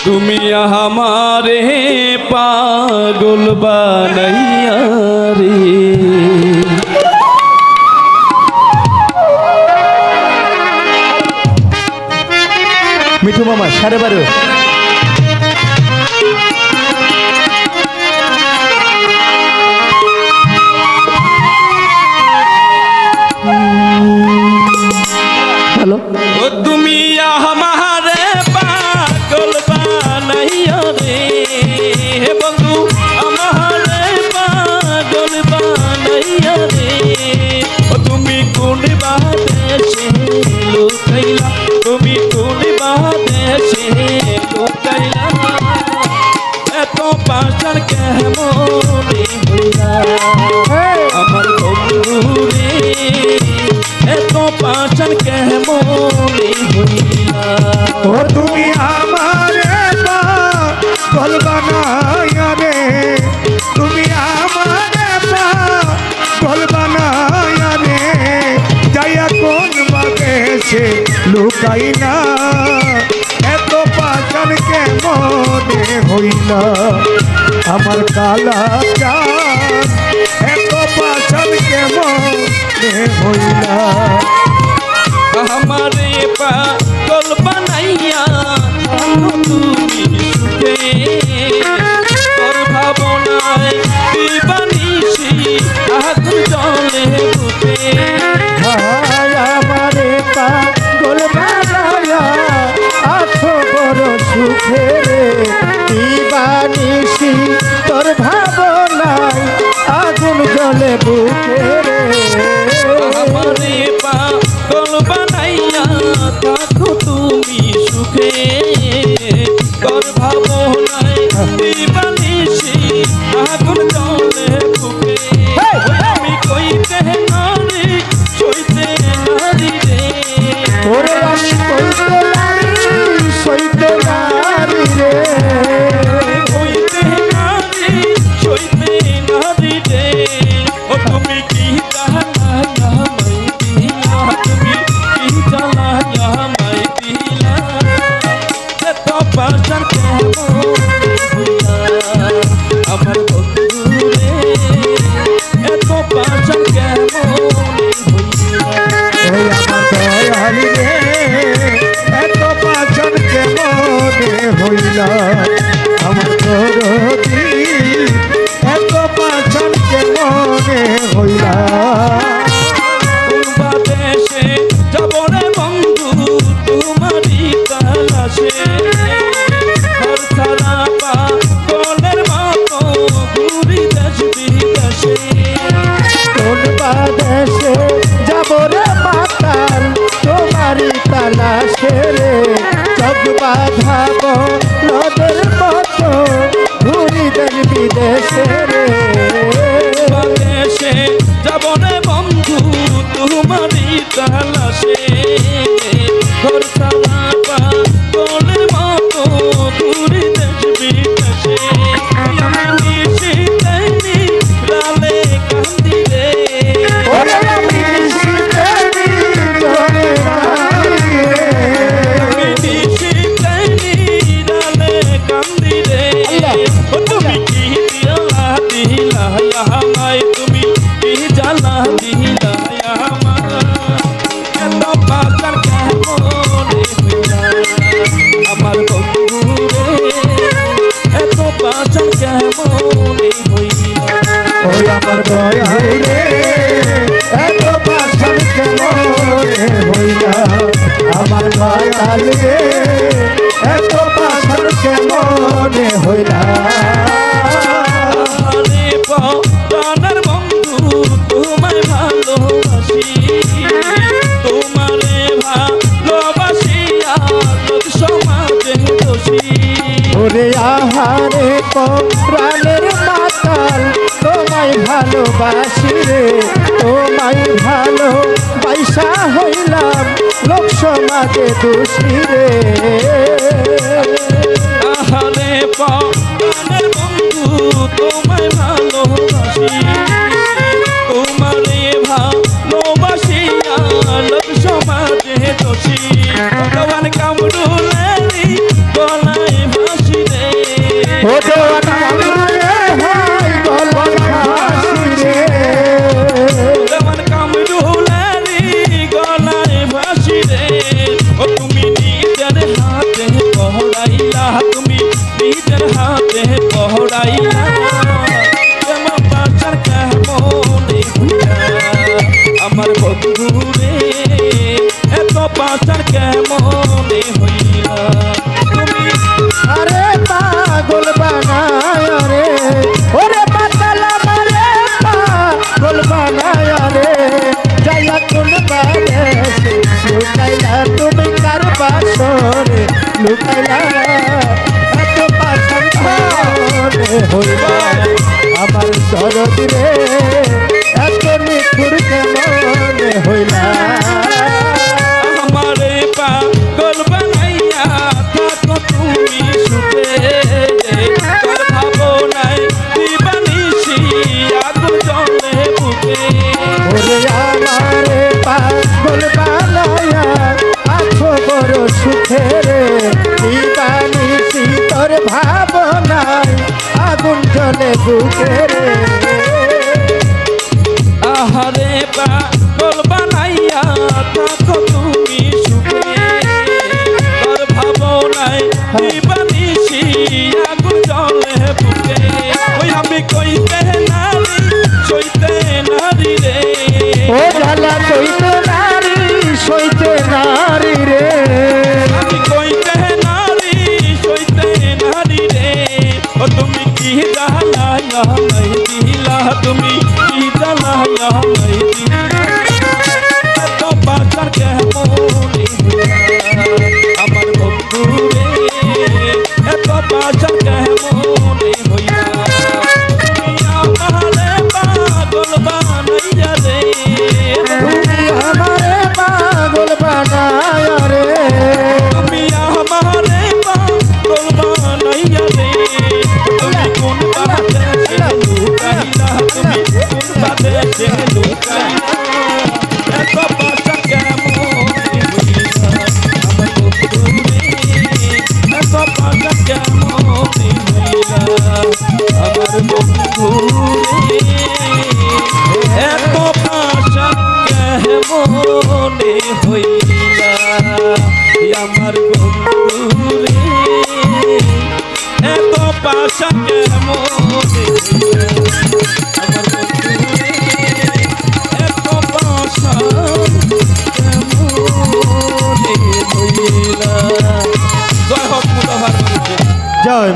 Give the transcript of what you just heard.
তুমি हमारे पागल बनाइया रे। মিঠু মামা 12:30। हेलो তুমি हमारे पागल बनाइया रे बंधु हमारे पागल बनाइया रे। তুমি কোন বাদেশে লুকাইলা তুমি কোন বাদেশে লুকাইলা এত পাশার কেমনে হইলা আমার বন্ধু রে এত পাশার কেমনে হইলা। ও তুমি আমারে পাগল বানাইয়া রে তুমি আমারে পাগল বানাইয়া রে যাইয়া কোন বাদেশে লুকাইলা এত পাশান কেমনে হইলা আমার কালা চাঁদ এত পাশান কেমনে হইলা। हमारे पागल बनाइया তুমি সুখে তোর ভাবনায় দিবানিশি আগুন জ্বলে বুকে। আমারে পাগল বানাইয়া আছো বড় সুখে রে দিবানিশি তোর ভাবনায় আগুন জ্বলে বুকে রে। हमारे पागल बनाइया থাকো তুমি সুখে তোর ভাবনায় দিবানিশি আগুন জ্বলে বুকে। আমি কইতে নারী সইতে নারী রে ওরে আমি সইতে নারী রে কইতে নারী সইতে নারী রে। ও তুমি কি জানা আমায় দিলা তুমি কি জানা আমায় দিলা এত পাশার কেমন হইলা আমার বন্ধু রে এত পাশার কেমন হইলা। ওই আমার দয়ালি রে এত পাচন কেমনে হইলা আমার দরদি এত পাচন কেমনে হইলা। বাদেশে যাব রে বন্ধু তোমারই তালাশে ঘর ছাড়া পাগলের মতো ঘুরি দেশ বিদেশে। কোন বাদেশে যাব রে মাতাল তোমারই তালাশে রে জগ বাধাব নদের মতো ঘুরি দেশ বিদেশে রে। বাদেশে যাব রে বন্ধু তোমারই তালাশে ঘর ছাড়া পাগলের মতো ঘুরি দেশ বিদেশে। আমি নিশিতে নিরালে কান্দি রে ওরে আমি শীতে জলে রাখি রে আমি নিশিতে নিরালে কান্দি রে। ও তুমি কি দিলা দিলা আমায় তুমি কি জানা দিলা আমায় এত পাশার কেমনে হইলা আমার বন্ধু রে এত পাশার কেমনে হইলা। ওই আমার দয়াল রে এত পাশান কেমনে হইলা আমার দয়াল রে এত পাশান কেমনে হইলা। আরে প্রাণের বন্ধু তোমায় ভালোবাসি তোমারে ভালোবাসিয়া লোক সমাজে দোষী। ওরে আহারে প্রাণের মাতাল তোমায় ভালোবাসি রে তোমায় ভালোবাসা হইলাম লোক সমাজে দোষী রে। আহারে প্রাণের বন্ধু তোমায় ভালোবাসি তোমারে ভালোবাসিয়া লোক সমাজে দোষী। ভগবান কামড়ুলেনি গলায় ভাস বানাইলা এত পাশান মনে হইলা আমার দরদি রে এত নিঠুর কেমন হইলা আমারে পাগল বানাইয়া থাকো তুমি সুখে তোর ভাবনায় দিবানিশি আগুন জ্বলে বুকে ওরে আমারে পাগল বানাইয়া আছো বড় সুখে রে দিবানিশি তোর ভাবনায় আগুন জ্বলে বুকে রে আহারে পাগল বানাইয়া থাকো তুমি সুখে তোর ভাবনায় দিবানিশি আগুন জ্বলে বুকে ওই আমি কইতে নারী সইতে নারী রে ও জ্বালা সইতে নারী রে আমি কইতে নারী সইতে নারী রে ও তুমি কি জ্বালায়া নাই দিলা তুমি কি জ্বালায়া নাই দিলা এত বাঁচার কেমন আমার বন্ধু রে এত বাঁচার কেমন হইয়া তুমি আমারে পাগল বানাইয়া রে তুমি আমারে পাগল বানায় রে তুমি আমারে পাগল বানাইয়া রে তুমি কোন বাদেশে লুকাইলা তুমি কোন বাদেশে লুকাইলা এত বাসা কেমন হইলা আমার বন্ধু রে এত বাসা কেমন হইলা আমার বন্ধু রে এত বাসা কেমন হইলা আমার বন্ধু রে এত পাশা কেমন হইলা আমার বন্ধু রে এত পাশা কেমন হইলা জয় হোক মুদাভার মানুষের জয়